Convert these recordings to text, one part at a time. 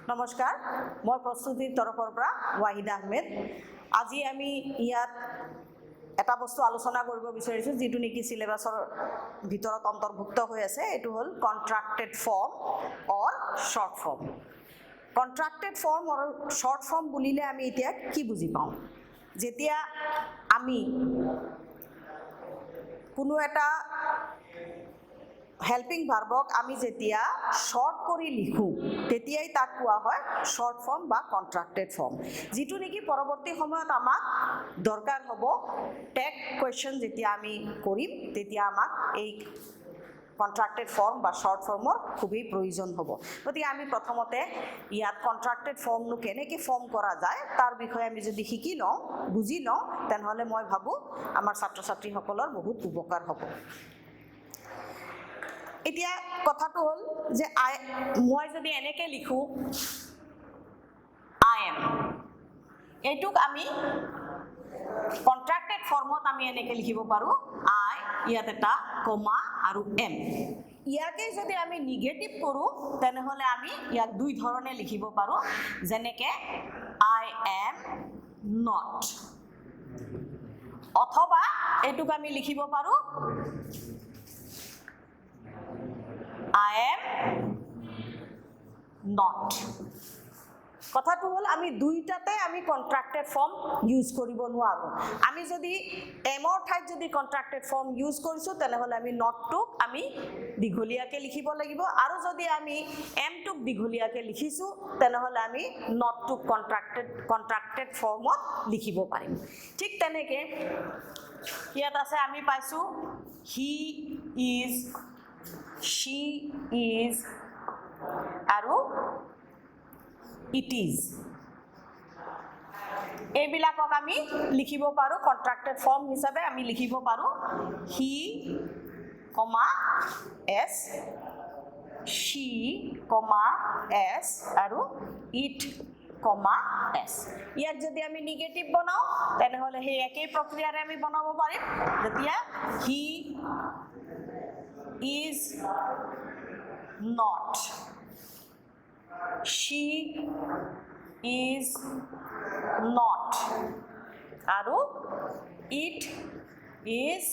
নমস্কাৰ, মই প্ৰস্তুতিৰ তৰফৰ পৰা ৱাহিদা আহমেদ। আজি আমি ইয়াত এটা বস্তু আলোচনা কৰিব বিচাৰিছোঁ, যিটো নেকি চিলেবাছৰ ভিতৰত অন্তৰ্ভুক্ত হৈ আছে। এইটো হ'ল কণ্ট্ৰাক্টেড ফৰ্ম অৰ শ্বৰ্ট ফৰ্ম। কণ্ট্ৰাক্টেড ফৰ্ম আৰু শ্বৰ্ট ফৰ্ম বুলিলে আমি এতিয়া কি বুজি পাওঁ? যেতিয়া আমি কোনো এটা হেল্পিং ভাৰ্বক আমি যেতিয়া শ্বৰ্ট কৰি লিখোঁ, তেতিয়াই তাক কোৱা হয় শ্বৰ্ট ফৰ্ম বা কণ্ট্ৰাক্টেড ফৰ্ম, যিটো নেকি পৰৱৰ্তী সময়ত আমাক দৰকাৰ হ'ব। টেগ কুৱেশ্যন যেতিয়া আমি কৰিম, তেতিয়া আমাক এই কণ্ট্ৰাক্টেড ফৰ্ম বা শ্বৰ্ট ফৰ্মৰ খুবেই প্ৰয়োজন হ'ব। গতিকে আমি প্ৰথমতে ইয়াত কণ্ট্ৰাক্টেড ফৰ্মনো কেনেকৈ ফৰ্ম কৰা যায় তাৰ বিষয়ে আমি যদি শিকি লওঁ, বুজি লওঁ, তেনেহ'লে মই ভাবোঁ আমাৰ ছাত্ৰ ছাত্ৰীসকলৰ বহুত উপকাৰ হ'ব। এতিয়া কথাটো হ'ল যে মই যদি এনেকৈ লিখোঁ আই এম, এইটোক আমি কণ্ট্ৰাক্টেড ফৰ্মত আমি এনেকৈ লিখিব পাৰোঁ আই, ইয়াত এটা কমা আৰু এম। ইয়াকে যদি আমি নিগেটিভ কৰোঁ, তেনেহ'লে আমি ইয়াক দুই ধৰণে লিখিব পাৰোঁ, যেনেকৈ আই এম নট, অথবা এইটোক আমি লিখিব পাৰোঁ I am not. কথাটো হ'ল আমি দুইটাতে আমি কণ্ট্ৰাক্টেড ফৰ্ম ইউজ কৰিব নোৱাৰোঁ। আমি যদি এমৰ ঠাইত যদি কণ্ট্ৰাক্টেড ফৰ্ম ইউজ কৰিছোঁ, তেনেহ'লে আমি নটটোক আমি দীঘলীয়াকৈ লিখিব লাগিব, আৰু যদি আমি এমটোক দীঘলীয়াকৈ লিখিছোঁ, তেনেহ'লে আমি নটটোক কণ্ট্ৰাক্টেড ফৰ্মত লিখিব পাৰিম। ঠিক তেনেকৈ ইয়াত আছে, আমি পাইছোঁ হি ইজ, she is আৰু it is। এইবিলাকক আমি লিখিব পাৰোঁ কণ্ট্ৰাক্টেড ফৰ্ম হিচাপে। আমি লিখিব পাৰোঁ he, s, she, s আৰু it, s। ইয়াক যদি আমি নিগেটিভ বনাওঁ, তেনেহ'লে সেই একেই প্ৰক্ৰিয়াৰে আমি বনাব পাৰিম। যেতিয়া he is not, she is not আৰু it is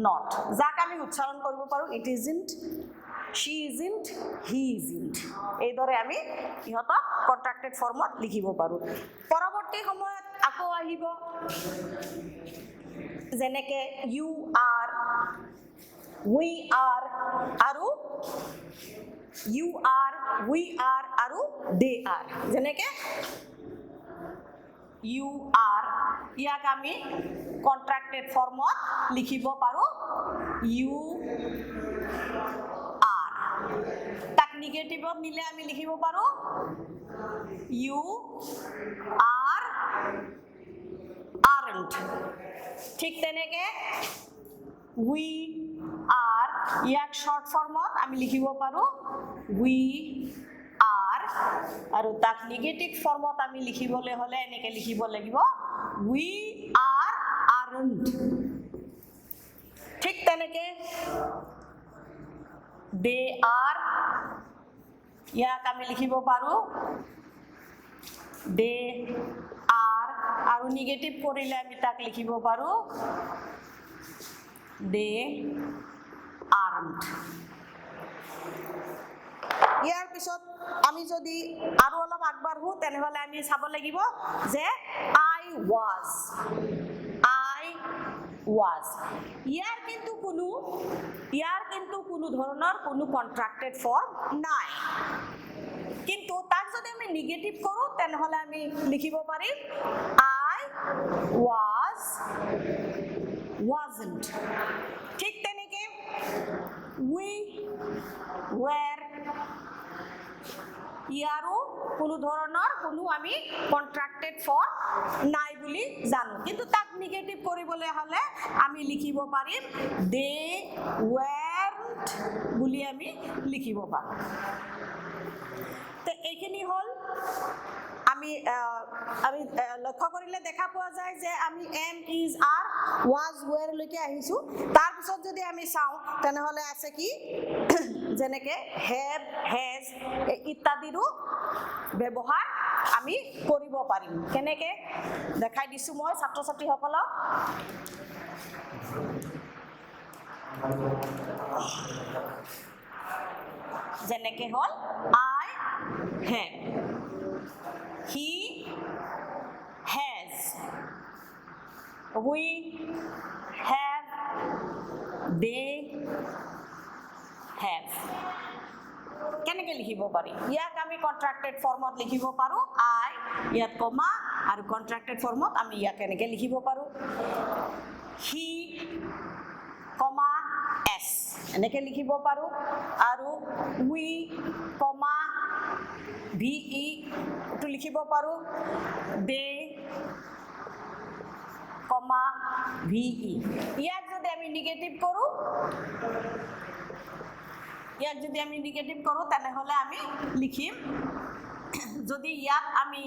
not, যাক আমি উচ্চাৰণ কৰিব পাৰোঁ it isn't, she isn't, he isn't। এইদৰে আমি ইহঁতক কণ্ট্ৰাক্টেড ফৰ্মত লিখিব পাৰোঁ। পৰৱৰ্তী সময়ত আকৌ আহিব যেনেকৈ you are, we are আৰু you are, we are আৰু they are। যেনেকৈ you are, ইয়াক আমি কণ্ট্ৰাক্টেড ফৰ্মত লিখিব পাৰোঁ you are। তাক নিগেটিভত নিলে আমি লিখিব পাৰোঁ you are aren't। ঠিক তেনেকৈ we are, ইয়াক শ্বৰ্ট ফৰ্মত আমি লিখিব পাৰোঁ we are, আৰু তাক নিগেটিভ ফৰ্মত আমি লিখিবলৈ হ'লে এনেকৈ লিখিব লাগিব we are aren't। ঠিক তেনেকৈ they are, ইয়াক আমি লিখিব পাৰোঁ they are, আৰু নিগেটিভ কৰিলে আমি তাক লিখিব পাৰোঁ they aren't। ইয়াৰ পিছত আমি যদি আৰু অলপ আগবাঢ়োঁ, তেনেহ'লে আমি চাব লাগিব যে I was, ইয়াৰ কিন্তু কোনো ধৰণৰ কোনো কণ্ট্ৰাক্টেড ফৰ্ম নাই। কিন্তু তাক যদি আমি নিগেটিভ কৰোঁ, তেনেহ'লে আমি লিখিব পাৰিম I was, wasn't। ঠিক তেনেকৈ we were, ইয়াৰো কোনো ধৰণৰ কোনো আমি কণ্ট্ৰাক্টেড ফৰ্ম নাই বুলি জানো, কিন্তু তাক নিগেটিভ কৰিবলৈ হ'লে আমি লিখিব পাৰিম they weren't বুলি আমি লিখিব পাৰোঁ। তো এইখিনি হ'ল আমি লক্ষ্য কৰিলে দেখা পোৱা যায় যে আমি এম, ইজ, আৰ, ৱাজ, ৱেৰলৈকে আহিছোঁ। তাৰপিছত যদি আমি চাওঁ, তেনেহ'লে আছে কি যেনেকৈ হেভ, হেজ ইত্যাদিৰো ব্যৱহাৰ আমি কৰিব পাৰিম কেনেকৈ দেখাই দিছোঁ মই ছাত্ৰ ছাত্ৰীসকলক যেনেকৈ হ'ল I have he has we have they have কেনেকৈ লিখিব পাৰি ইয়াক আমি কন্ট্ৰাক্টেড ফৰ্মত লিখিব পাৰোঁ I ইয়াত কমা আৰু কন্ট্ৰাক্টেড ফৰ্মত আমি ইয়াক কেনেকৈ লিখিব পাৰোঁ he কমা s এনেকৈ লিখিব পাৰোঁ আৰু we কমা ve টো লিখিব পাৰোঁ they কমা ve ইয়াক যদি আমি নিগেটিভ কৰোঁ তেনেহ'লে আমি লিখিম যদি ইয়াক আমি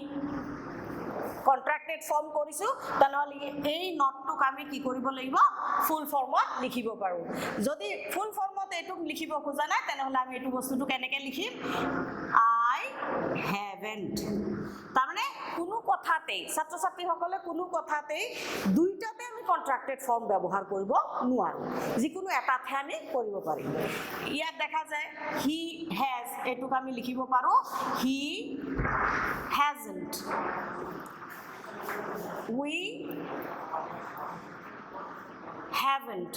কন্ট্ৰাক্টেড ফৰ্ম কৰিছোঁ তেনেহ'লে এই নটটোক আমি কি কৰিব লাগিব ফুল ফৰ্মত লিখিব পাৰোঁ যদি ফুল ফৰ্মত এইটোক লিখিব খোজা নাই তেনেহ'লে আমি এইটো বস্তুটো কেনেকৈ লিখিম I haven't তাৰমানে কোনো কথাতেই ছাত্ৰ ছাত্ৰীসকলে কোনো কথাতেই দুইটাতে আমি কন্ট্ৰাক্টেড ফৰ্ম ব্যৱহাৰ কৰিব নোৱাৰোঁ যিকোনো এটাতহে আমি কৰিব পাৰিম ইয়াত দেখা যায় he has এইটোক আমি লিখিব পাৰোঁ he hasn't we haven't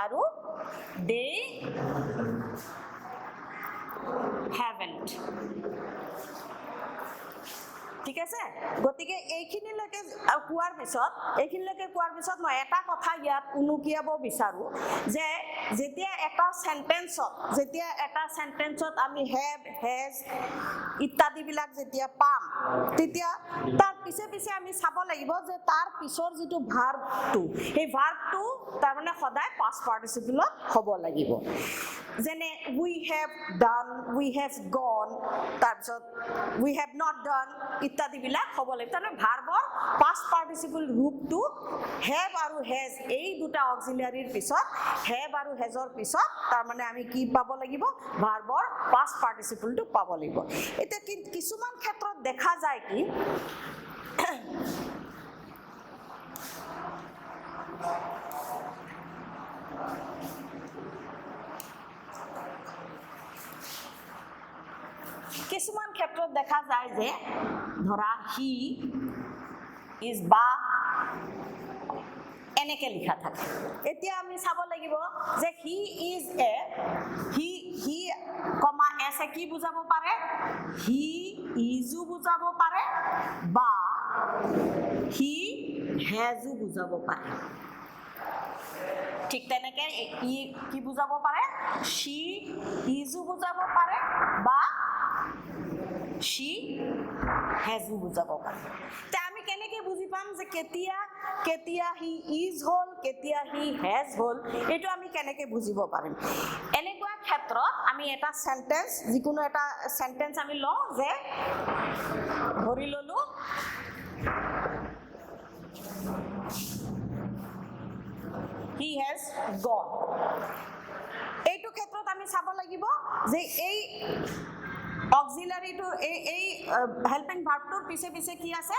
আৰু they haven't ঠিক আছে গতিকে এইখিনিলৈকে কোৱাৰ পিছত মই এটা কথা ইয়াত উনুকিয়াব বিচাৰোঁ যে যেতিয়া এটা সেন্টেন্সত আমি have has ইত্যাদিবিলাক যেতিয়া পাম তেতিয়া তাৰ পিছে আমি চাব লাগিব যে তাৰ পিছৰ যিটো ভাৰ্বটো সেই ভাৰ্বটো তাৰমানে সদায় past participle হ'ব লাগিব যেনে we have done we have gone তাৰপিছত we have not done ইত্যাদিবিলাক হ'ব লাগিব তাৰমানে ভাৰ্বৰ past participle ৰূপটো have আৰু has এই দুটা অক্সিলিয়াৰীৰ পিছত have আৰু hasৰ পিছত তাৰমানে আমি কি পাব লাগিব ভাৰ্বৰ past participleটো পাব লাগিব এতিয়া কিছুমান ক্ষেত্ৰত দেখা যায় কি কিছুমান ক্ষেত্ৰত দেখা যায় যে ধৰা he is বা এনেকৈ লিখা থাকে এতিয়া আমি চাব লাগিব যে he is a he comma s কি বুজাব পাৰে he is বুজাব পাৰে বা he has বুজাব পাৰে ঠিক তেনেকৈ কি বুজাব পাৰে she is বুজাব পাৰে বা she has বুজাব পাৰে তে আমি কেনেকৈ বুজি পাম যে কেতিয়া he is হ'ল কেতিয়া he has হ'ল এইটো আমি কেনেকৈ বুজিব পাৰিম এনেকুৱা ক্ষেত্ৰত আমি এটা সেন্টেন্স যিকোনো এটা সেন্টেন্স আমি লওঁ যে ধৰি ললোঁ he has gone এইটো ক্ষেত্ৰত আমি চাব লাগিব যে এই অক্সিলাৰীটো এই হেল্পিং ভাৰ্বটোৰ পিছে কি আছে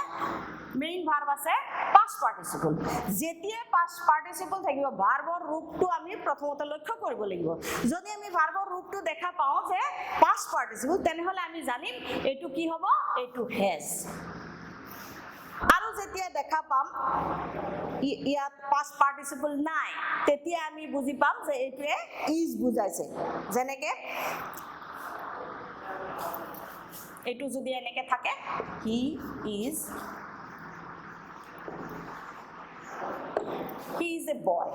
মেইন ভাৰ্ব আছে past participle যেতিয়া past participle থাকিব ভাৰ্বৰ ৰূপটো আমি প্ৰথমতে লক্ষ্য কৰিব লাগিব যদি আমি ভাৰ্বৰ ৰূপটো দেখা পাওঁ যে past participle তেনেহ'লে আমি জানিম এইটো কি হ'ব এইটো has আৰু যেতিয়া দেখা পাম ইয়াত past participle নাই তেতিয়া আমি বুজি পাম যে এইটোৱে is বুজাইছে যেনেকৈ এইটো যদি এনেকৈ থাকে he is a boy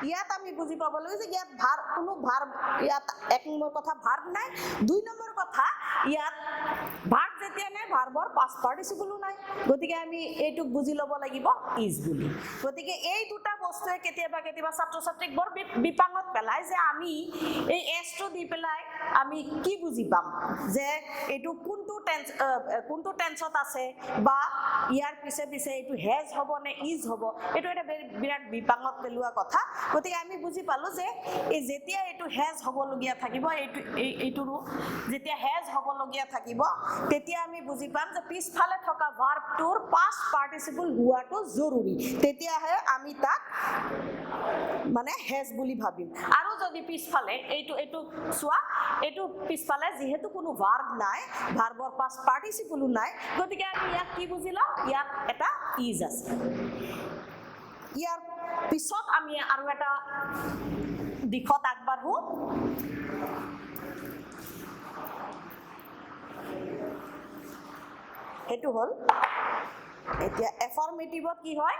ইয়াত আমি বুজি পাব লাগিব যে ইয়াত কোনো ভাৰ্ব ইয়াত এক নম্বৰ কথা ভাৰ্ব নাই দুই নম্বৰ কথা ইয়াত ভাৰ্ব যেতিয়া নাই ভাৰ্বৰ past participle নাই গতিকে আমি এইটোক বুজি ল'ব লাগিব is বুলি গতিকে এই দুটা বস্তুৱে কেতিয়াবা ছাত্ৰ ছাত্ৰীক বৰ বিপাঙত পেলায় যে আমি এই s টো দি পেলাই আমি কি বুজি পাম যে এইটো কোনটো টেন্সত আছে বা ইয়াৰ পিছে পিছে এইটো হেজ হ'ব নে ইজ হ'ব, এইটো এটা বিৰাট বিপাঙত পেলোৱা কথা। গতিকে আমি বুজি পালো যে এই যেতিয়া এইটো হেজ হ'বলগীয়া থাকিব, এইটোৰো যেতিয়া হেজ হ'বলগীয়া থাকিব, তেতিয়া আমি বুজি পাম যে পিছফালে থকা ভাৰ্বটোৰ পাষ্ট পাৰ্টিচিপল হোৱাটো জৰুৰী, তেতিয়াহে আমি তাক মানে হেজ বুলি ভাবিম। আৰু যদি পিছফালে এইটো চোৱা, এইটো পিছফালে যিহেতু কোনো ভাৰ্ব নাই, ভাৰ্বৰ পাষ্ট পাৰ্টিচিপলো নাই, গতিকে আমি ইয়াক কি বুজি লওঁ, ইয়াত এটা ইজ আছে। ইয়াৰ পিছত আমি আৰু এটা দিশত আগবাঢ়ো, সেইটো হ'ল এতিয়া এফাৰ্মেটিভত কি হয়,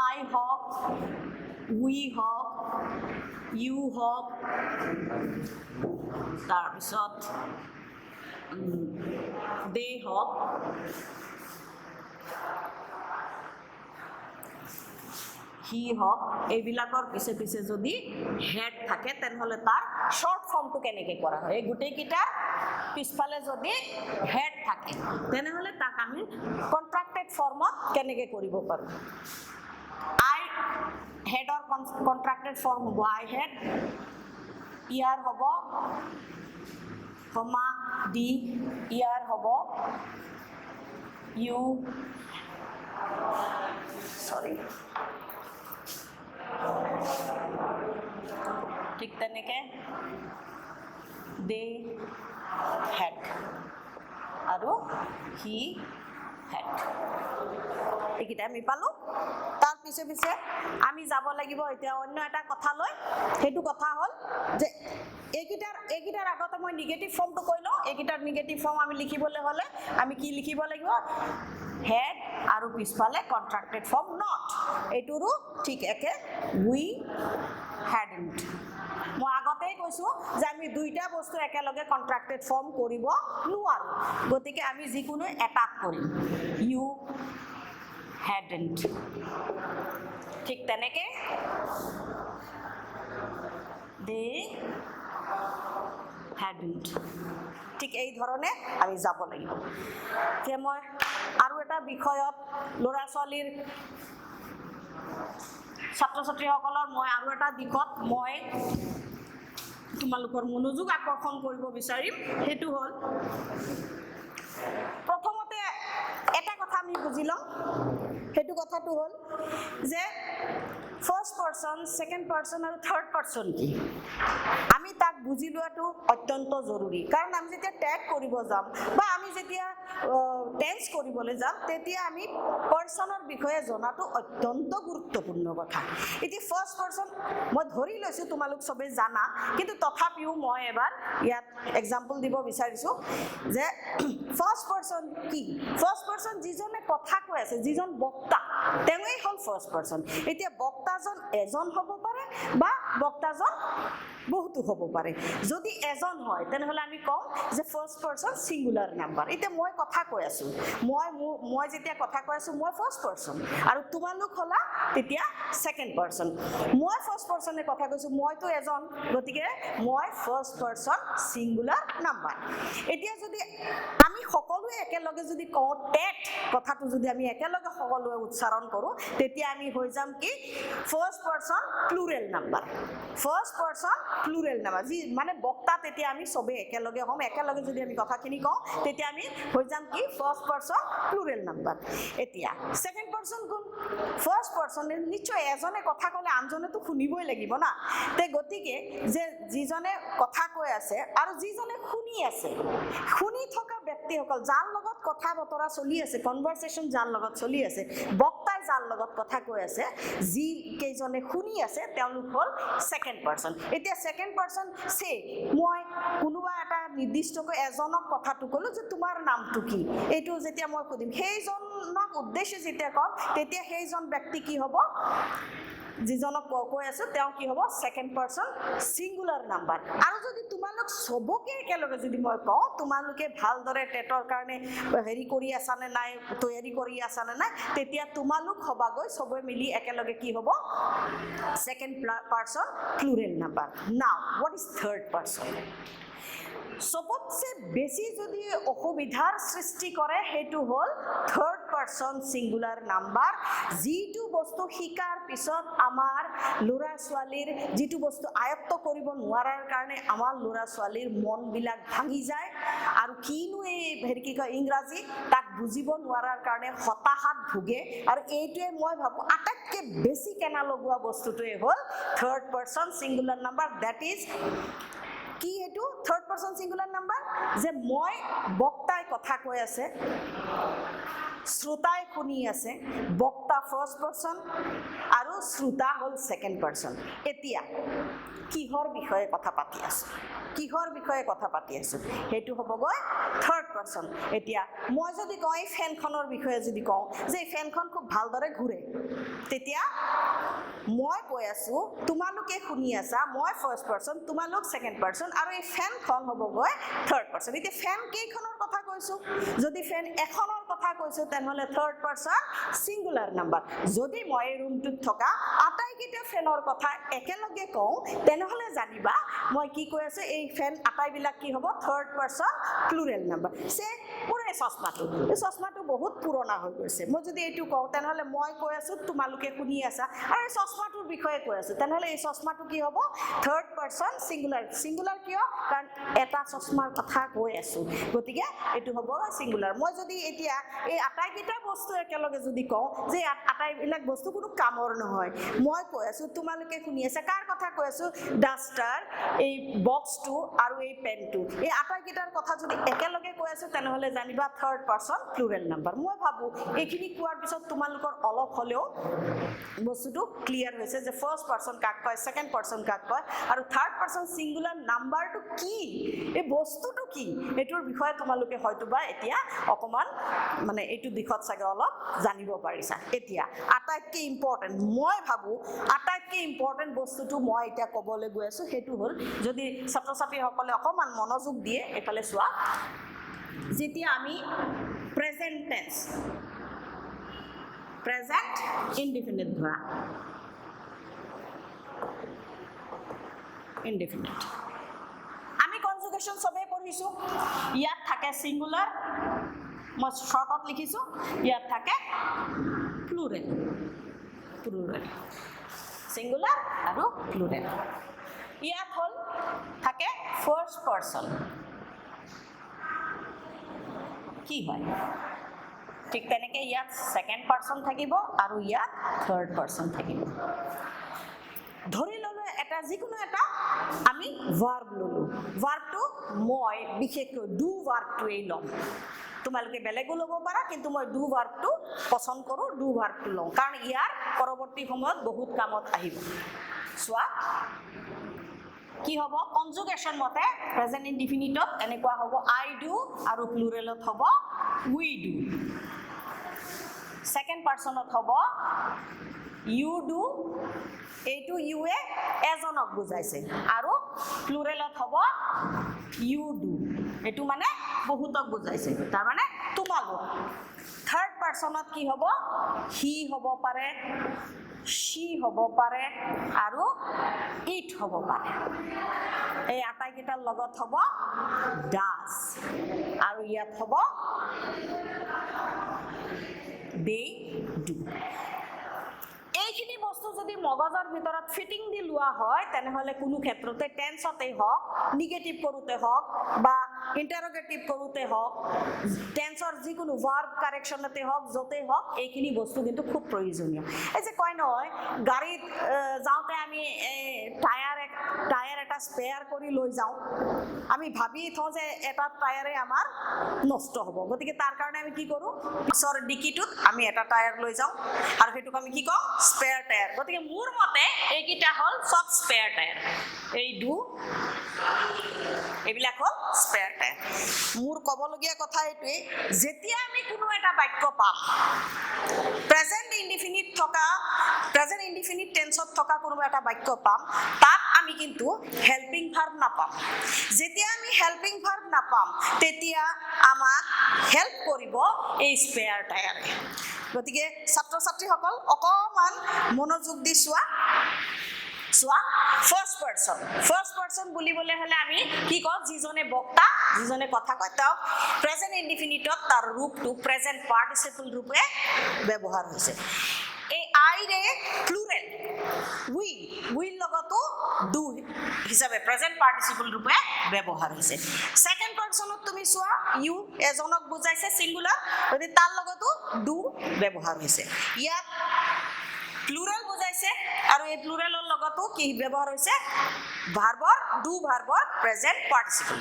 আই হওক, উই হওক, ইউ হওক, তাৰপিছত দে হওক, হি হওক, এইবিলাকৰ পিছে পিছে যদি হেড থাকে তেনেহ'লে তাৰ শৰ্ট ফৰ্মটো কেনেকৈ কৰা হয়। এই গোটেইকেইটাৰ পিছফালে যদি হেড থাকে তেনেহ'লে তাক আমি কন্ট্ৰাক্টেড ফৰ্মত কেনেকৈ কৰিব পাৰোঁ। আই হেডৰ কন্ট্ৰাক্টেড ফৰ্ম হ'ব আই হেড, ইয়াৰ হ'ব কমা ডি, ইয়াৰ হ'ব ইউ, সৰি, ঠিক তেনেকে দে হেড আৰু হি হেড, এইকেইটা আমি পালো। তাৰ পিছে পিছে আমি যাব লাগিব এতিয়া অন্য এটা কথালৈ। সেইটো কথা হ'ল যে এইকেইটাৰ আগতে মই নিগেটিভ ফৰ্মটো কৈ লওঁ। এইকেইটাৰ নিগেটিভ ফৰ্ম আমি লিখিবলৈ হ'লে আমি কি লিখিব লাগিব, হেড আৰু পিছফালে কন্ট্ৰাক্টেড ফৰ্ম নট, এইটোৰো ঠিক একে উই hadn't। মই আগতেই কৈছো যে আমি দুইটা বস্তু একেলগে কন্ট্ৰাক্টেড ফৰ্ম কৰিব নোৱাৰো, গতিকে আমি যিকোনো এটাক কৰিম, ইউ hadn't। ঠিক তেনেকে দে hadn't। ঠিক এই ধৰণে আমি যাব লাগিব। যে মই আৰু এটা বিষয়ত ল'ৰা ছোৱালীৰ ছাত্ৰ ছাত্ৰীসকলৰ মই আৰু এটা দিশত মই তোমালোকৰ মনোযোগ আকৰ্ষণ কৰিব বিচাৰিম, সেইটো হ'ল প্ৰথমতে এটা কথা আমি বুজি লওঁ। সেইটো কথাটো হ'ল যে ফাৰ্ষ্ট পাৰ্চন, ছেকেণ্ড পাৰ্চন আৰু থাৰ্ড পাৰ্চন কি, আমি তাক বুজি লোৱাটো অত্যন্ত জৰুৰী। কাৰণ আমি যেতিয়া টেগ কৰিব যাম বা আমি যেতিয়া টেন্স কৰিবলৈ যাম, তেতিয়া আমি পাৰ্চনৰ বিষয়ে জনাটো অত্যন্ত গুৰুত্বপূৰ্ণ কথা। এতিয়া ফাৰ্ষ্ট পাৰ্চন মই ধৰি লৈছোঁ তোমালোক চবেই জানা, কিন্তু তথাপিও মই এবাৰ ইয়াত এক্সাম্পল দিব বিচাৰিছোঁ যে ফাৰ্ষ্ট পাৰ্চন কি। ফাৰ্ষ্ট পাৰ্চন যিজনে কথা কৈ আছে, যিজন বক্তা, তেওঁৱেই হ'ল ফাৰ্ষ্ট পাৰ্চন। এতিয়া বক্তাজন এজন হ'ব পাৰে বা বক্তাজন বহুতো হ'ব পাৰে। যদি এজন হয় তেনেহ'লে আমি কওঁ যে ফাৰ্ষ্ট পাৰ্চন ছিংগুলাৰ নাম্বাৰ। এতিয়া মই কথা কৈ আছোঁ, মই যেতিয়া কথা কৈ আছোঁ মই ফাৰ্ষ্ট পাৰ্চন, আৰু তোমালোক হ'লা তেতিয়া ছেকেণ্ড পাৰ্চন। মই ফাৰ্ষ্ট পাৰ্চনে কথা কৈছোঁ, মইতো এজন, গতিকে মই ফাৰ্ষ্ট পাৰ্চন ছিংগুলাৰ নাম্বাৰ। এতিয়া যদি আমি সকলোৱে একেলগে যদি কওঁ টেট, কথাটো যদি আমি একেলগে সকলোৱে উচ্চাৰণ কৰোঁ, তেতিয়া আমি হৈ যাম কি first person plural number. First person plural number, যি মানে বক্তা, তেতিয়া আমি চবেই একেলগে হ'ম। একেলগে যদি আমি কথাখিনি কওঁ তেতিয়া আমি হৈ যাম কি ফাৰ্ষ্ট পাৰ্চন প্লুৰেল নাম্বাৰ। এতিয়া ছেকেণ্ড পাৰ্চন কোন? ফাৰ্ষ্ট পাৰ্চনে নিশ্চয় এজনে কথা ক'লে আনজনেতো শুনিবই লাগিব না। তে গতিকে যে যিজনে কথা কৈ আছে আৰু যিজনে শুনি আছে, শুনি থকা ব্যক্তিসকল, যাৰ লগত কথা বতৰা চলি আছে, কনভাৰচেশ্যন যাৰ লগত চলি আছে, বক্তাই যাৰ লগত কথা কৈ আছে, যি কেইজনে শুনি আছে তেওঁলোক হ'ল ছেকেণ্ড পাৰ্চন। এতিয়া ছেকেণ্ড পাৰ্চন চে মই কোনোবা এটা নিৰ্দিষ্টকৈ এজনক কথাটো ক'লোঁ যে তোমাৰ নামটো কি, এইটো যেতিয়া মই সুধিম, সেইজনক উদ্দেশ্যে যেতিয়া কম, তেতিয়া সেইজন ব্যক্তি কি হ'ব, যিজনক কৈ আছো তেওঁ কি হ'ব সেকেন্ড পারসন সিঙ্গুলার নাম্বার আৰু যদি তোমালোক সবকে একেলগে যদি মই কওঁ তোমালোকে ভালদৰে টেটৰ কাৰণে হেৰি কৰি আছা নে নাই তৈয়াৰী কৰি আছা নে নাই তেতিয়া তোমালোক হবাগৈ সবে মিলি একেলগে কি হ'ব second person plural number now what is third person সবতছে বেশি যদি অসুবিধাৰ সৃষ্টি কৰে হেতু হল থাৰ্ড পাৰসন সিঙ্গুলাৰ নাম্বাৰ যেটো বস্তু শিকাৰ পিছত আমাৰ লৰা ছোৱালীৰ যেটো বস্তু আয়ত্ত কৰিব নোৱাৰাৰ কাৰণে আমাৰ লৰা ছোৱালীৰ মন বিলাক ভাঙি যায় আৰু কিনো এই হেৰি কি কয় ইংৰাজী তাক বুজিব নোৱাৰাৰ কাৰণে হতাশাত ভুগে আৰু এইটোৱে মই ভাবো আটাইতকৈ বেছি কেনা লগোৱা বস্তুটোৱে হল third person singular number that is কি এটো থাৰ্ড পাৰসন সিঙ্গুলাৰ নাম্বাৰ যে মই বক্তাই কথা কৈ আছে শ্ৰোতাই শুনি আছে বক্তা ফাৰ্স্ট পাৰসন আৰু শ্ৰোতা হল সেকেন্ড পাৰসন এতিয়া কিহৰ বিষয়ে কথা পাতি আছো কিহৰ বিষয়ে কথা পাতি আছো হেতু হবগৈ থাৰ্ড পাৰসন এতিয়া মই যদি কওঁ এই ফেনখনৰ বিষয়ে যদি কওঁ যে ফেনখন খুব ভালদৰে ঘূৰে তেতিয়া মই কৈ আছো তোমালোকে শুনি আছা মই ফাৰ্স্ট পাৰসন তোমালোক সেকেন্ড পাৰসন আৰু এই ফেনখন হবগৈ থাৰ্ড পাৰসন এতিয়া ফেন কেইখনৰ কথা কৈছো যদি ফেন এখনৰ কথা কৈছো তেনেহলে থাৰ্ড পাৰসন সিঙ্গুলাৰ নাম্বাৰ যদি মই ৰুমটোত থকা আটাইকেইটা ফেনৰ কথা একেলগে কওঁ তেনেহলে জানিবা মই কি কৈ আছো এই ফেন আটাইবিলাক কি হ'ব থার্ড পারসন প্লুরাল নাম্বার সে পুৰে চশমাটো বহুত পুৰণা হৈ গৈছে মই যদি এইটো কওঁ তেনেহলে মই কৈ আছো তোমালোকে শুনি আছা আৰু এই চশমাটোৰ বিষয়ে কৈ আছো তেনেহলে এই চশমাটো কি হ'ব থাৰ্ড পাৰসন সিঙ্গুলাৰ কিয় কাৰণ এটা চশমাৰ কথা কৈ আছো গতিকে এইটো হ'ব সিঙ্গুলার মই যদি এতিয়া এই আটাইকেইটা বস্তু একেলগে যদি কওঁ যে আটাইবিলাক বস্তু কোনো কামৰ নহয় মই কৈ আছো তোমালোকে শুনি আছা কাৰ কথা কৈ আছো ডাস্টাৰ এই বক্সটো আৰু এই পেনটো এই আটাইকেইটাৰ কথা যদি একেলগে কৈ আছো তেনেহলে জানিবা থাৰ্ড পাৰসন প্লুৰাল নাম্বাৰ মই ভাবো এইখিনি কোৱাৰ পিছত তোমালোকৰ অলপ হলেও বস্তুটো ক্লিয়াৰ হৈছে যে ফাৰ্স্ট পাৰসন কাক কয় সেকেন্ড পাৰসন কাক কয় আৰু থাৰ্ড পাৰসন সিঙ্গুলাৰ নাম্বাৰটো কি এই বস্তুটো কি এটোৰ বিষয়ে তোমালোকে হয়তোবা এতিয়া অকমান মানে এইটো দিশত চাগে অলপ জানিব পাৰিছা এতিয়া আটাইতকৈ ইম্পৰ্টেন্ট মই ভাবো আটাইতকৈ ইম্পৰ্টেন্ট বস্তুটো মই এতিয়া ক'বলৈ গৈ আছো হেতু হল যদি ছাত্ৰ ছাত্ৰীসকলে অকমান মনোযোগ দিয়ে এফালে চোৱা যেতিয়া আমি প্ৰেজেন্ট টেন্স প্ৰেজেন্ট ইনডিফিনিট ধৰা ইনডিফিনিট আমি কনজুগেশন সবে পঢ়িছো ইয়াত থাকে সিঙ্গুলাৰ মই শৰ্টত লিখিছো ইয়াত থাকে প্লুৰাল সিঙ্গুলাৰ আৰু প্লুৰাল ইয়াত হল থাকে ফাৰ্স্ট পাৰসন কি হয় ঠিক তেনেকে ইয়াত সেকেন্ড পাৰসন থাকিব আৰু ইয়াত থাৰ্ড পাৰসন থাকিব ধৰি ললো এটা যিকোনো এটা আমি ভাৰ্ব ললো ভাৰ্বটো মই বিশেষকৈ ডু ভাৰ্বটোৱে লম তোমালোকে বেলেগো ল'ব পাৰা কিন্তু মই ডু ভাৰ্বটো পছন্দ কৰো ডু ভাৰ্বটো লওঁ কাৰণ ইয়াৰ পৰৱৰ্তী সময়ত বহুত কামত আহিব চোৱা কি হ'ব কনজুগেশন মতে প্ৰেজেন্ট ইনডিফিনিটত এনেকুৱা হ'ব আই ডু আৰু প্লুৰালত হ'ব উই ডু সেকেন্ড পাৰসনত হ'ব ইউ ডু এইটো ইউৱে এজনক বুজাইছে আৰু প্লুৰালত হ'ব ইউ ডু এইটো মানে বহুতক বুজাইছে তাৰ মানে তোমালোক থাৰ্ড পাৰসনত কি হ'ব হি হ'ব পাৰে she হ'ব পাৰে আৰু it হ'ব পাৰে এই আটাইকেইটাৰ লগত হ'ব does আৰু ইয়াত হ'ব they do এইখিনি বস্তু যদি মগজৰ ভিতৰত ফিটিং দি লোৱা হয় তেনেহলে কোনো ক্ষেত্ৰতে টেন্সতে হওক নিগেটিভ কৰোতে হওক বা ইন্টাৰোগেটিভ কৰোতে হওক টেন্সৰ যিকোনো ভাৰ্ব কাৰেকশনতে হওক যতে হওক এইখিনি বস্তু কিন্তু খুব প্ৰয়োজনীয় এই যে কয় নহয় গাড়ীত যাওঁতে আমি টায়াৰ এটা স্পেয়াৰ কৰি লৈ যাওঁ আমি ভাবি থওঁ যে এটা টায়াৰে আমাৰ নষ্ট হ'ব গতিকে তাৰ কাৰণে আমি কি কৰোঁ পিছৰ ডিকিটোত আমি এটা টায়াৰ লৈ যাওঁ আৰু হেতুক আমি কি কওঁ স্পেয়াৰ টায়াৰ গতিকে মোৰ মতে এইকিটা হল সব স্পেয়াৰ টায়াৰ এই ডু এইবিলাক হ'ল স্পেয়াৰ টায়াৰ। মোৰ ক'বলগীয়া কথা এইটোৱে, যেতিয়া আমি কোনো এটা বাক্য পাম প্ৰেজেণ্ট ইনডিফিনিট টেন্সত থকা কোনোবা এটা বাক্য পাম, তাত আমি কিন্তু হেল্পিং ভাৰ্ব নাপাম। যেতিয়া আমি হেল্পিং ভাৰ্ব নাপাম তেতিয়া আমাক হেল্প কৰিব এই স্পেয়াৰ টায়াৰে। গতিকে ছাত্ৰ ছাত্ৰীসকল অকণমান মনোযোগ দি চোৱা। ফাৰ্ষ্ট পাৰ্চন বুলিবলৈ হ'লে আমি কি কওঁ, যিজনে বক্তা, যিজনে কথা কয়, তেওঁ প্ৰেজেণ্ট ইনডিফিনিটত তাৰ ৰূপটো প্ৰেজেণ্ট পাৰ্টিচিপল ৰূপে ব্যৱহাৰ হৈছে। এই আইৰে প্লুৰেল উইল লগতো ডু হিচাপে প্ৰেজেণ্ট পাৰ্টিচিপল ৰূপে ব্যৱহাৰ হৈছে। ছেকেণ্ড পাৰ্চনত তুমি চোৱা, ইউ এজনক বুজাইছে ছিংগুলাৰ, গতিকে তাৰ লগতো ডু ব্যৱহাৰ হৈছে। ইয়াত প্লুৰেল বুজাইছে আৰু এই প্লুৰেলৰ লগতো কি ব্যৱহাৰ হৈছে, ডু ভাৰ্বৰ প্ৰেজেণ্ট পাৰ্টিচিপল।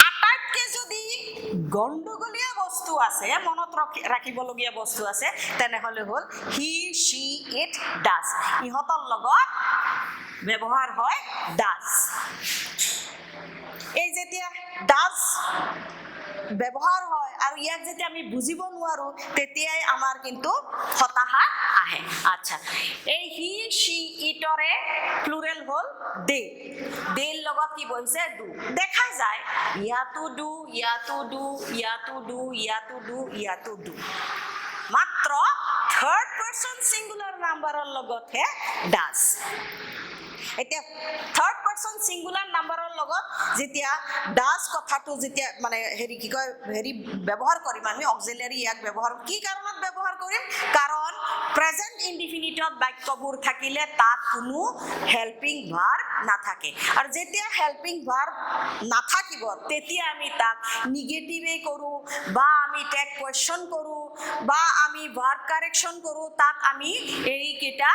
আটাইতকৈ যদি গণ্ডগোলীয়া বস্তু আছে, মনত ৰাখিবলগীয়া বস্তু আছে, তেনেহ'লে হ'ল হি, শ্বি, ইট, ডাজ। ইহঁতৰ লগত ব্যৱহাৰ হয় ডাজ। এই যেতিয়া ডাজ ব্যৱহাৰ হয় আৰু ইয়াক যেতিয়া আমি বুজিব নোৱাৰো তেতিয়াই আমাৰ কিন্তু হতাশা আহে। আচ্ছা, এই হি, শ্বি, ইটৰে প্লুৰেল হ'ল দে। দেৰ লগত কি বহিছে, ডু। দেখা যায় ইয়াতো ডু, ইয়াতো ডু, ইয়াতো ডু, ইয়াতো ডু, ইয়াতো ডু। মাত্ৰ থাৰ্ড পাৰ্চন ছিংগুলাৰ নাম্বাৰৰ লগতহে ডাজ। এতিয়া থাৰ্ড পাৰ্চন ছিংগুলাৰ নাম্বাৰৰ লগত যেতিয়া ডাজ কথাটো যেতিয়া মানে ব্যৱহাৰ কৰিম আমি, অক্সিলাৰী ইয়াক ব্যৱহাৰ কি কাৰণত ব্যৱহাৰ কৰিম, কাৰণ প্ৰেজেণ্ট ইনডিফিনিটত বাক্যবোৰ থাকিলে তাত কোনো হেল্পিং ভাৰ্ব নাথাকে। আৰু যেতিয়া হেল্পিং ভাৰ্ব নাথাকিব তেতিয়া আমি তাক নিগেটিভে কৰোঁ বা আমি টেক কুৱেশ্যন কৰোঁ বা আমি ভাৰ্ব কাৰেকশ্যন কৰোঁ, তাত আমি এইকেইটা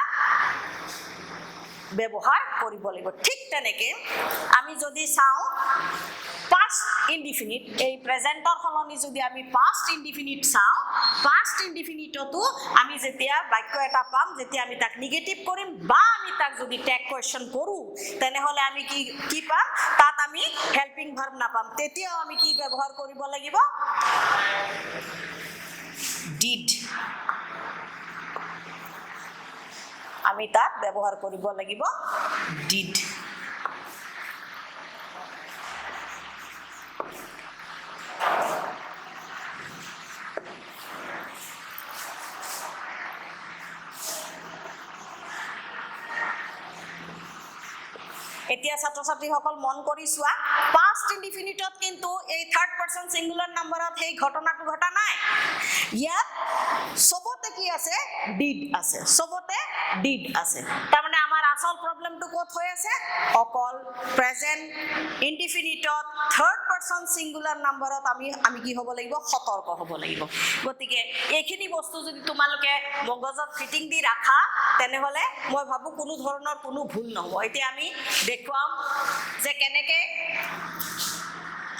ব্যৱহাৰ কৰিব লাগিব। ঠিক তেনেকে আমি যদি চাওঁ পাষ্ট ইনডিফিনিট, এই প্ৰেজেণ্টৰ সলনি যদি আমি পাষ্ট ইনডিফিনিট চাওঁ, পাষ্ট ইনডিফিনিটতো আমি যেতিয়া বাক্য এটা পাম, যেতিয়া আমি তাক নিগেটিভ কৰিম বা আমি তাক যদি টেক কুৱেশ্যন কৰোঁ, তেনেহ'লে আমি কি পাম, তাত আমি হেল্পিং ভাৰ্ব নাপাম। তেতিয়াও আমি কি ব্যৱহাৰ কৰিব লাগিব, ডিড। আমি তাত ব্যৱহাৰ কৰিব লাগিব ডিড। এতিয়া ছাত্ৰ ছাত্ৰীসকল মন কৰি চোৱা, পাষ্ট ইনডিফিনিটত কিন্তু এই থাৰ্ড পাৰ্চন ছিংগুলাৰ নাম্বাৰত সেই ঘটনাটো ঘটা নাই। ইয়াত চবতে কি আছে, ডিড আছে, চবতে ডিড আছে। তাৰমানে আমাৰ আচল প্ৰব্লেমটো ক'ত হৈ আছে, অকল প্ৰেজেণ্ট ইনডিফিনিটত থাৰ্ড পাৰ্চন ছিংগুলাৰ নাম্বাৰত আমি কি হ'ব লাগিব, সতৰ্ক হ'ব লাগিব। গতিকে এইখিনি বস্তু যদি তোমালোকে মগজত ফিটিং দি ৰাখা, তেনেহ'লে মই ভাবোঁ কোনো ধৰণৰ কোনো ভুল নহ'ব। এতিয়া আমি দেখুৱাম যে কেনেকে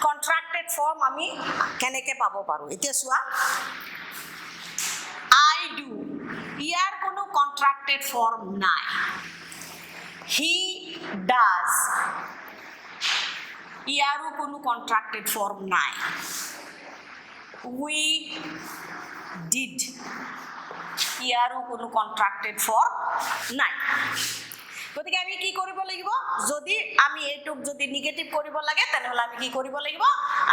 কন্ট্ৰাক্টেড ফৰ্ম আমি কেনেকে পাব পাৰোঁ। এতিয়া চোৱা, আই ডু, ইয়াৰ কোনো কন্ট্ৰাক্টেড ফৰ্ম নাই। হি ডাজ, ইয়াৰো কোনো কন্ট্ৰাক্টেড ফৰ্ম নাই। উই ডিড, ইয়াৰো কোনো কন্ট্ৰাক্টেড ফৰ্ম নাই। গতিকে আমি কি কৰিব লাগিব, যদি আমি এইটোক যদি নিগেটিভ কৰিব লাগে তেনেহ'লে আমি কি কৰিব লাগিব,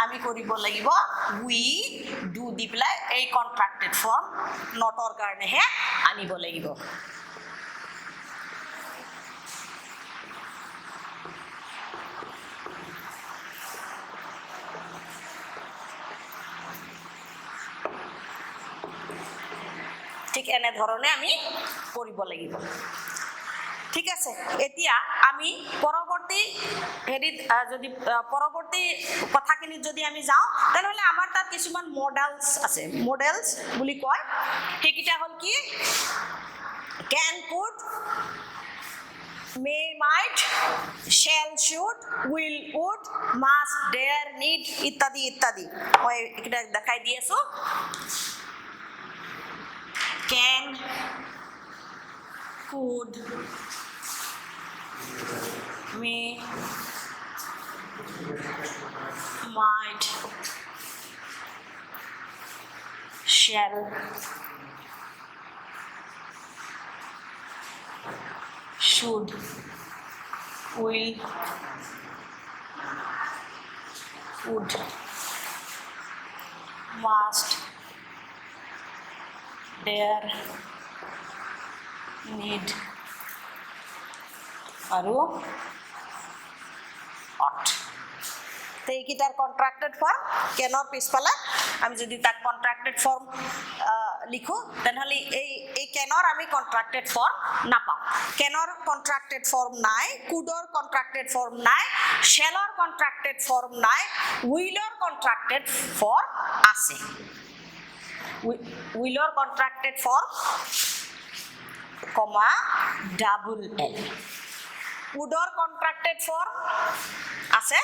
আমি কৰিব লাগিব উই ডু দি পেলাই এই কন্ট্ৰাক্টেড ফৰ্ম নটৰ কাৰণেহে আনিব লাগিব। ঠিক এনেধৰণে আমি কৰিব লাগিব। ঠিক আছে, এতিয়া আমি পৰৱৰ্তী যদি পৰৱৰ্তী কথাখিনিত যদি আমি যাওঁ, তেনেহ'লে আমাৰ তাত কিছুমান মডেলছ আছে, মডেলছ বুলি কয়। সেইকেইটা হ'ল কি, can, could, may, might, shall, should, will, would, must, dare, need ইত্যাদি ইত্যাদি। মই এইকেইটা দেখাই দি আছো। Can, could, may, might, shall, should, will, would, must, dare, need আৰু ought. তো এইকেইটাৰ কন্ট্ৰাক্টেড ফৰ্ম কেনৰ পিছফালে আমি যদি তাক কন্ট্ৰাক্টেড ফৰ্ম লিখো তেনেহ'লে এই কেনৰ আমি কন্ট্ৰাক্টেড ফৰ্ম নাপাওঁ কেনৰ কন্ট্ৰাক্টেড ফৰ্ম নাই কুডৰ কন্ট্ৰাক্টেড ফৰ্ম নাই শ্বেলৰ কন্ট্ৰাক্টেড ফৰ্ম নাই উইলৰ কন্ট্ৰাক্টেড ফৰ্ম আছে উইলৰ contracted form comma double L উডৰ কন্ট্ৰাক্টেড ফৰ্ম আছে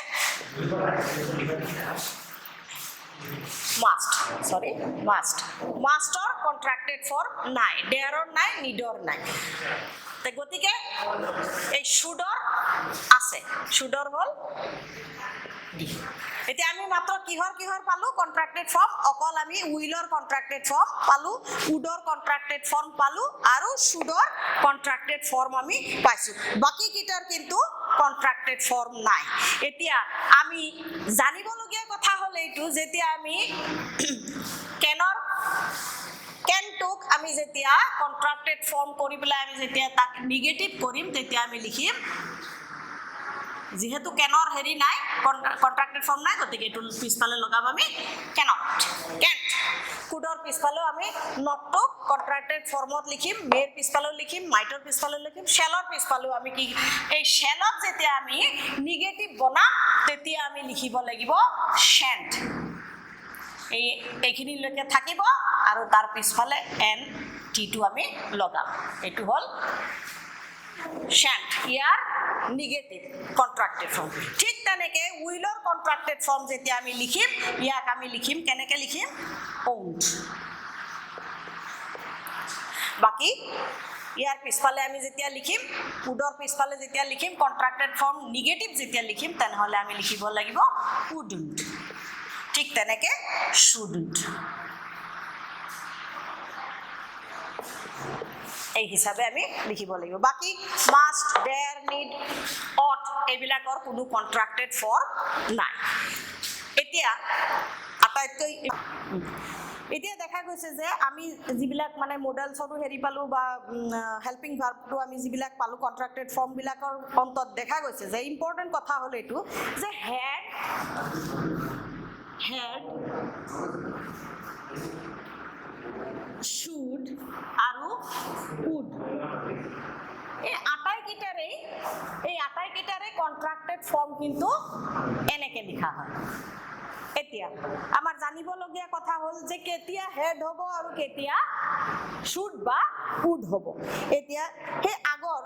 মাষ্টৰ কন্ট্ৰাক্টেড ফৰ্ম নাই ডেয়াৰৰ নাই নিডৰ নাই গতিকে এই শুডৰ আছে শুডৰ হ'ল এতিয়া আমি মাত্ৰ কিহৰ পালো কন্ট্ৰাক্টেড ফৰ্ম অকল আমি উইলৰ কন্ট্ৰাক্টেড ফৰ্ম পালো উডৰ কন্ট্ৰাক্টেড ফৰ্ম পালো আৰু শুডৰ কন্ট্ৰাক্টেড ফৰ্ম আমি পাইছো বাকি কিটাৰ কিন্তু কন্ট্ৰাক্টেড ফৰ্ম নাই এতিয়া আমি জানিবলগীয়া কথা হ'ল এইটো যেতিয়া আমি কেনটোক আমি যেতিয়া কন্ট্ৰাক্টেড ফৰ্ম কৰি পেলাই আমি যেতিয়া তাক নিগেটিভ কৰিম তেতিয়া আমি লিখিম যেহেতু কেনৰ হেৰি নাই কন্ট্ৰাক্টেড ফৰ্ম নাই গতিকে এইটো পিছফালে লগাব আমি কেনট কুডৰ পিছফালেও আমি নটটোক কন্ট্ৰাক্টেড ফৰ্মত লিখিম মেৰ পিছফালেও লিখিম মাইটৰ পিছফালেও লিখিম শ্বেলৰ পিছফালেও আমি কি এই শ্বেলত যেতিয়া আমি নিগেটিভ বনাম তেতিয়া আমি লিখিব লাগিব শ্যান্ট এইখিনিলৈকে থাকিব আৰু তাৰ পিছফালে এন টিটো আমি লগাম এইটো হ'ল শ্যান্ট ইয়াৰ নিগেটিভ কন্ট্ৰাক্টেড ফৰ্ম ঠিক তেনেকে উইলৰ কন্ট্ৰাক্টেড ফৰ্ম যেতিয়া আমি লিখিম ইয়াক আমি লিখিম কেনেকে লিখিম owned বাকি ইয়াৰ পিছফালে আমি যেতিয়া লিখিম উডৰ পিছফালে যেতিয়া লিখিম কন্ট্ৰাক্টেড ফৰ্ম নিগেটিভ যেতিয়া লিখিম তেনেহলে আমি লিখিব লাগিব wouldn't ঠিক তেনেকে shouldn't এই হিসাবে আমি লিখিব লাগিব বাকি মাস্ট ডেয়ার নিড অট এইবিলাকৰ কোনো কন্ট্ৰাক্টেড ফৰ্ম নাই এতিয়া আটাইতকৈ এতিয়া দেখা গৈছে যে আমি যিবিলাক মানে মডেলছৰো হেৰি পালো বা হেল্পিং ভাৰ্বটো আমি যিবিলাক পালো কন্ট্ৰাক্টেড ফৰ্ম বিলাকৰ অন্তত দেখা গৈছে যে ইম্পৰ্টেন্ট কথা হ'ল এইটো যে had should আৰু would এই আটাইকেইটাৰে কন্ট্ৰাক্টেড ফৰ্ম কিন্তু এনেকে লিখা হয় এতিয়া আমাৰ জানিবলগীয়া কথা হ'ল যে কেতিয়া হেড হ'ব আৰু কেতিয়া শুড বা উড হ'ব এতিয়া হে আগৰ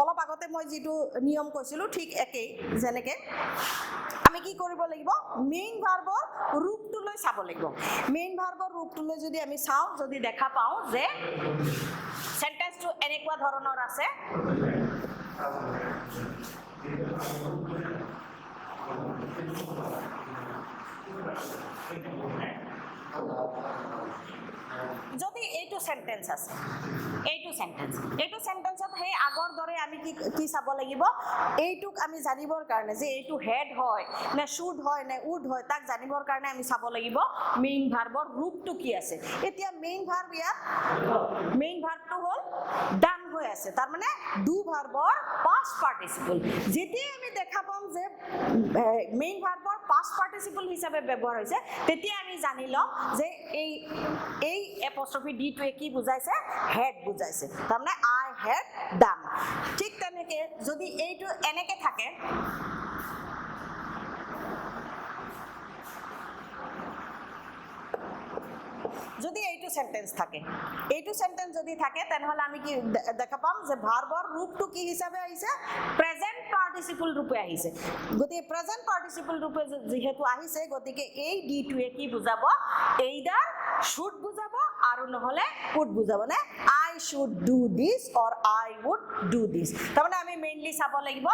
অলপ আগতে মই যেটো নিয়ম কৈছিলো ঠিক একেই যেনেকে আমি কি কৰিব লাগিব মেইন ভাৰ্বৰ ৰূপটোলৈ চাব লাগিব মেইন ভাৰ্বৰ ৰূপটোলৈ যদি আমি চাওঁ যদি দেখা পাওঁ যে সেন্টেন্সটো এনেকুৱা ধৰণৰ আছে যদি এইটো সেন্টেন্স আছে এইটো সেন্টেন্সত হে আগৰ দৰে আমি কি চাব লাগিব এইটুক আমি জানিবৰ কাৰণে যে এইটো হেড হয় নে শুড হয় নে উড হয় তাক জানিবৰ কাৰণে আমি চাব লাগিব মেইন ভাৰ্বৰ ৰূপটো কি আছে এতিয়া মেইন ভাৰ্বটো হ'ল ডান হৈ আছে তাৰ মানে ডু ভাৰ্বৰ পাস্ট পাৰ্টিসিপল যেতিয়া আমি দেখা পাম যে মেইন ভাৰ্বৰ পাস্ট পাৰ্টিসিপল হিচাপে ব্যৱহাৰ হৈছে তেতিয়া আমি জানি লম যে এই এপস্ট্ৰফি ডি টোৱে কি বুজাইছে হেড বুজাইছে তাৰ মানে আই হেড ডান ঠিক তেনেকে যদি এইটো এনেকে থাকে যদি এইটো সেন্টেন্স যদি থাকে তেনেহলে আমি কি দেখা পাম যে ভাৰ্বৰ ৰূপটো কি হিচাপে আহিছে প্ৰেজেন্ট পাৰ্টিসিপল ৰূপে আহিছে গতিকে প্ৰেজেন্ট পাৰ্টিসিপল ৰূপে যেহেতু আহিছে গতিকে এই ডি টোৱে কি বুজাব এইডাৰ শুড বুজাব আৰু নহলে কুড বুজাব নে I should do this or I would do this তাৰমানে আমি মেইনলি চাব লাগিব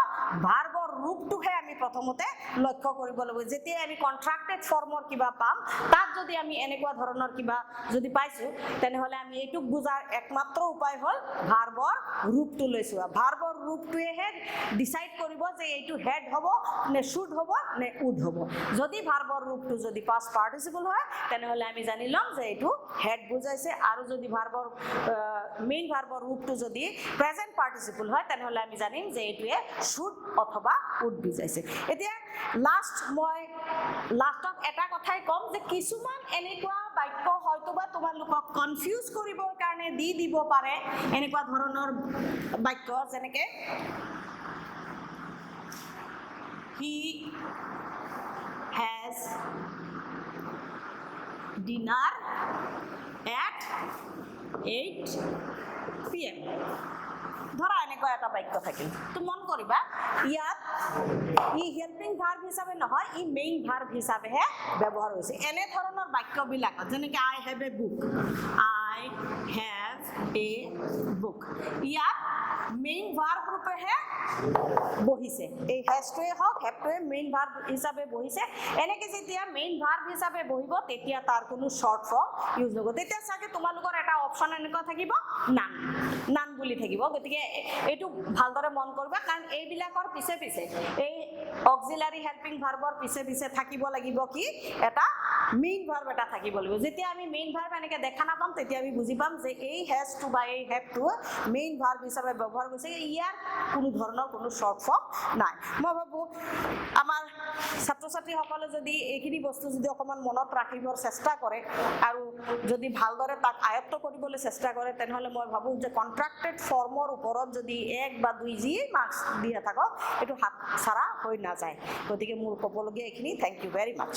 ভাৰ্বৰ ৰূপটোহে আমি প্ৰথমতে লক্ষ্য কৰিব লাগিব যেতিয়া আমি কন্ট্ৰাক্টেড ফৰ্মৰ কিবা পাম তাত যদি আমি এনেকুৱা ধৰণৰ কিবা যদি পাইছো তেনেহলে আমি এইটোক বুজাৰ একমাত্ৰ উপায় হ'ল ভাৰ্বৰ ৰূপটো লৈছো ভাৰ্বৰ ৰূপটোৱেহে ডিসাইড কৰিব যে এইটো হেড হ'ব নে শুড হ'ব নে উড হ'ব যদি ভাৰ্বৰ ৰূপটো যদি পাষ্ট পাৰ্টিসিপল হয় তেনেহলে আমি জানি লম যে এইটো হেড বুজাইছে আৰু যদি ভাৰ্বৰ মেইন ভাৰ্বৰ ৰূপটো যদি প্ৰেজেন্ট পাৰ্টিসিপল হয় তেনেহলে আমি জানিম যে এইটোৱে শুড অথবা উড বুজাইছে এতিয়া মই লাষ্টত এটা কথাই কম যে কিছুমান এনেকুৱা বাক্য হয়তোবা তোমালোকক কনফিউজ কৰিবৰ কাৰণে দিব পাৰে এনেকুৱা ধৰণৰ বাক্য যেনেকে he has dinner at 8 p.m. ধৰা এনেকুৱা এটা বাক্য থাকিল তো মন কৰিবা ইয়াত ই হেল্পিং ভাৰ্ব হিচাপে নহয় ই মেইন ভাৰ্ব হিচাপেহে ব্যৱহাৰ হৈছে এনে ধৰণৰ বাক্যবিলাকত যেনেকৈ I have a book I have a book ইয়াত মেইন ভাৰ্ব ৰূপেহে বহিছে এই হেজটোৱে হওক হেভটোৱে মেইন ভাৰ্ব হিচাপে বহিছে এনেকৈ যেতিয়া মেইন ভাৰ্ব হিচাপে বহিব তেতিয়া তাৰ কোনো শ্বৰ্ট ফৰ্ম ইউজ নকৰিব তেতিয়া চাগে তোমালোকৰ এটা অপশ্যন এনেকুৱা থাকিব নান বুলি থাকিব গতিকে এইটো ভালদৰে মন কৰিবা কাৰণ এইবিলাকৰ পিছে পিছে এই অক্সিলাৰি হেল্পিং ভাৰ্বৰ পিছে পিছে থাকিব লাগিব কি এটা মেইন ভাৰ্ব এটা থাকিব লাগিব যেতিয়া আমি মেইন ভাৰ্ব এনেকৈ দেখা নাপাম তেতিয়া আমি বুজি পাম যে এই হেজটো বা এই হেভটো মেইন ভাৰ্ব হিচাপে ব্যৱহাৰ কৰিছে ইয়াৰ কোনো ধৰণৰ কোনো শ্বৰ্ট ফৰ্ম নাই মই ভাবোঁ আমাৰ ছাত্ৰ ছাত্ৰীসকলে যদি এইখিনি বস্তু যদি অকণমান মনত ৰাখিবৰ চেষ্টা কৰে আৰু যদি ভালদৰে তাক আয়ত্ত কৰিবলৈ চেষ্টা কৰে তেনেহ'লে মই ভাবোঁ যে কন্ট্ৰাক্টেড ফৰ্মৰ ওপৰত যদি 1 বা 2 যি মাৰ্কছ দিয়া থাকক এইটো হাত চাৰা হৈ নাযায় গতিকে মোৰ ক'বলগীয়া এইখিনি থেংক ইউ ভেৰি মাছ